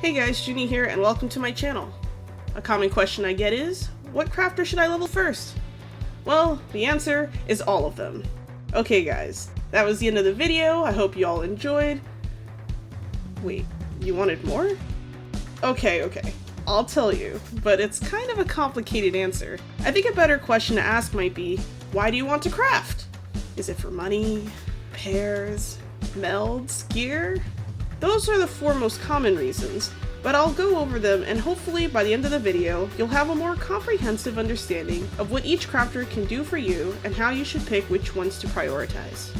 Hey guys, Junie here and welcome to my channel. A common question I get is, what crafter should I level first? Well, the answer is all of them. Okay guys, that was the end of the video. I hope you all enjoyed. Wait, you wanted more? Okay, I'll tell you, but it's kind of a complicated answer. I think a better question to ask might be, why do you want to craft? Is it for money, pairs, melds, gear? Those are the four most common reasons, but I'll go over them and hopefully by the end of the video, you'll have a more comprehensive understanding of what each crafter can do for you and how you should pick which ones to prioritize.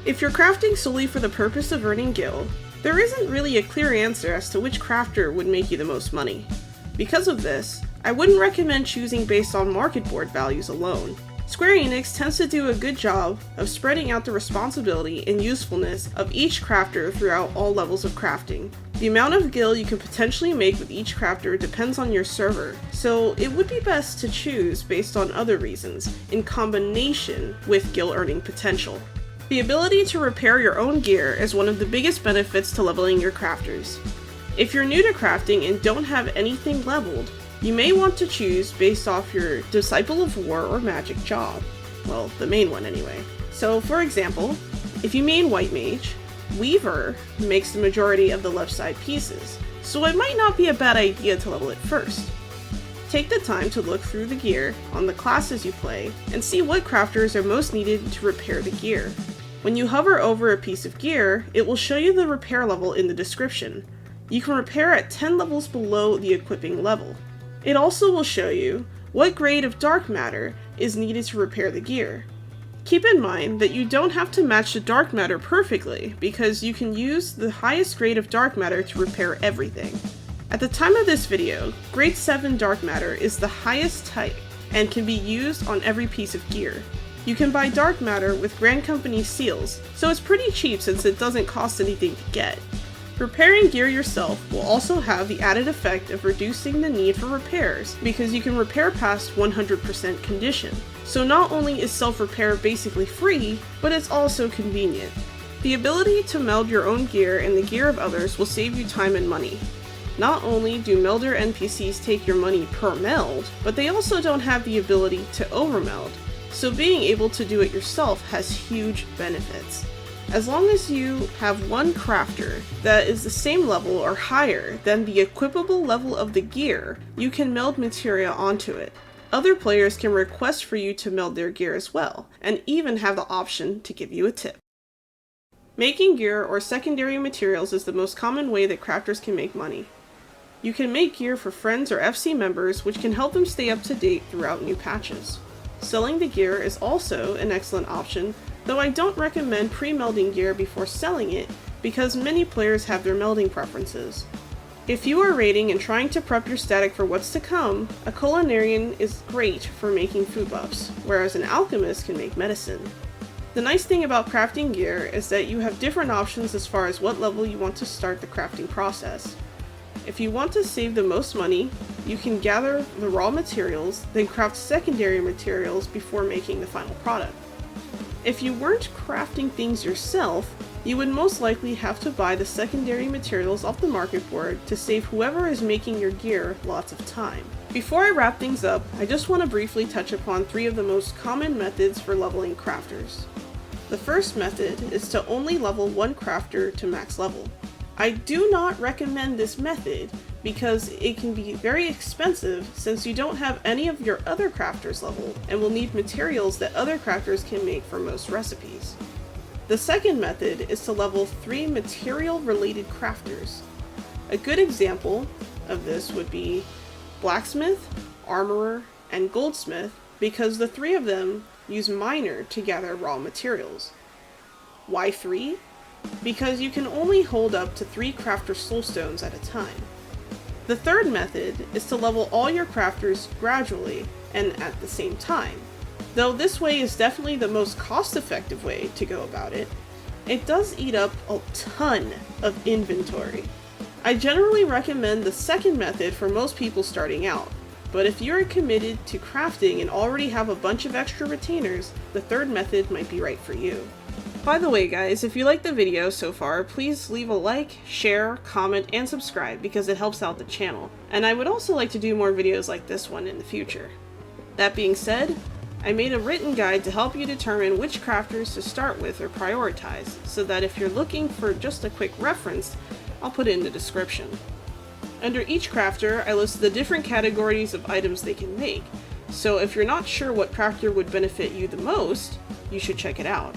If you're crafting solely for the purpose of earning gil, there isn't really a clear answer as to which crafter would make you the most money. Because of this, I wouldn't recommend choosing based on market board values alone. Square Enix tends to do a good job of spreading out the responsibility and usefulness of each crafter throughout all levels of crafting. The amount of gil you can potentially make with each crafter depends on your server, so it would be best to choose based on other reasons, in combination with gil earning potential. The ability to repair your own gear is one of the biggest benefits to leveling your crafters. If you're new to crafting and don't have anything leveled, you may want to choose based off your Disciple of War or Magic job. Well, the main one anyway. So for example, if you main White Mage, Weaver makes the majority of the left side pieces, so it might not be a bad idea to level it first. Take the time to look through the gear on the classes you play and see what crafters are most needed to repair the gear. When you hover over a piece of gear, it will show you the repair level in the description. You can repair at 10 levels below the equipping level. It also will show you what grade of dark matter is needed to repair the gear. Keep in mind that you don't have to match the dark matter perfectly, because you can use the highest grade of dark matter to repair everything. At the time of this video, grade 7 dark matter is the highest type and can be used on every piece of gear. You can buy dark matter with Grand Company seals, so it's pretty cheap since it doesn't cost anything to get. Repairing gear yourself will also have the added effect of reducing the need for repairs, because you can repair past 100% condition. So not only is self-repair basically free, but it's also convenient. The ability to meld your own gear and the gear of others will save you time and money. Not only do melder NPCs take your money per meld, but they also don't have the ability to overmeld, so being able to do it yourself has huge benefits. As long as you have one crafter that is the same level or higher than the equipable level of the gear, you can meld materia onto it. Other players can request for you to meld their gear as well, and even have the option to give you a tip. Making gear or secondary materials is the most common way that crafters can make money. You can make gear for friends or FC members, which can help them stay up to date throughout new patches. Selling the gear is also an excellent option, though I don't recommend pre-melding gear before selling it, because many players have their melding preferences. If you are raiding and trying to prep your static for what's to come, a culinarian is great for making food buffs, whereas an alchemist can make medicine. The nice thing about crafting gear is that you have different options as far as what level you want to start the crafting process. If you want to save the most money, you can gather the raw materials, then craft secondary materials before making the final product. If you weren't crafting things yourself, you would most likely have to buy the secondary materials off the market board to save whoever is making your gear lots of time. Before I wrap things up, I just want to briefly touch upon 3 of the most common methods for leveling crafters. The first method is to only level one crafter to max level. I do not recommend this method because it can be very expensive since you don't have any of your other crafters leveled and will need materials that other crafters can make for most recipes. The second method is to level 3 material related crafters. A good example of this would be blacksmith, armorer, and goldsmith, because the 3 of them use miner to gather raw materials. Why 3? Because you can only hold up to 3 crafter soulstones at a time. The third method is to level all your crafters gradually and at the same time. Though this way is definitely the most cost-effective way to go about it, it does eat up a ton of inventory. I generally recommend the second method for most people starting out, but if you're committed to crafting and already have a bunch of extra retainers, the third method might be right for you. By the way guys, if you like the video so far, please leave a like, share, comment, and subscribe because it helps out the channel. And I would also like to do more videos like this one in the future. That being said, I made a written guide to help you determine which crafters to start with or prioritize, so that if you're looking for just a quick reference, I'll put it in the description. Under each crafter, I list the different categories of items they can make, so if you're not sure what crafter would benefit you the most, you should check it out.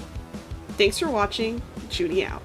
Thanks for watching, Judy out.